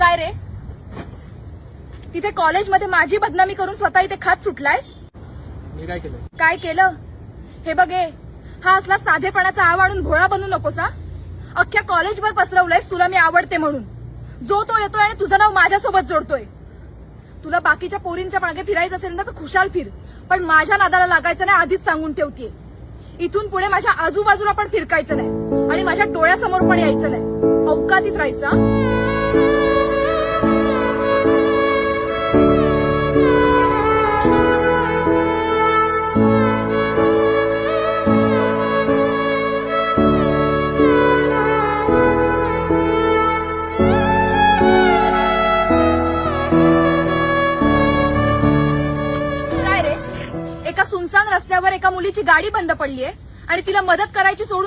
काय रे, तिथे कॉलेजमध्ये माझी बदनामी करून स्वतः इथे खात सुटलायस? मी काय केलं? काय केलं? हे बघे, हा असला साधेपणाचा आव आणून भोळा बनू नकोस हा. अख्ख्या कॉलेजवर पसरवलंयस तुला मी आवडते म्हणून. जो तो येतोय आणि तुझं नाव माझ्यासोबत जोडतोय. तुला बाकीच्या पोरींच्या मागे फिरायचं असेल ना तर खुशाल फिर, पण माझ्या नादाला लागायचं नाही, आधीच सांगून ठेवतेय. इथून पुढे माझ्या आजूबाजूला पण फिरकायचं नाही आणि माझ्या डोळ्यासमोर पण यायचं नाही. अवकातीत राहायचं. काय रे, एका सुनसान रस्त्यावर एका मुलीची गाडी बंद पडलीये आणि तिला मदत करायची सोडून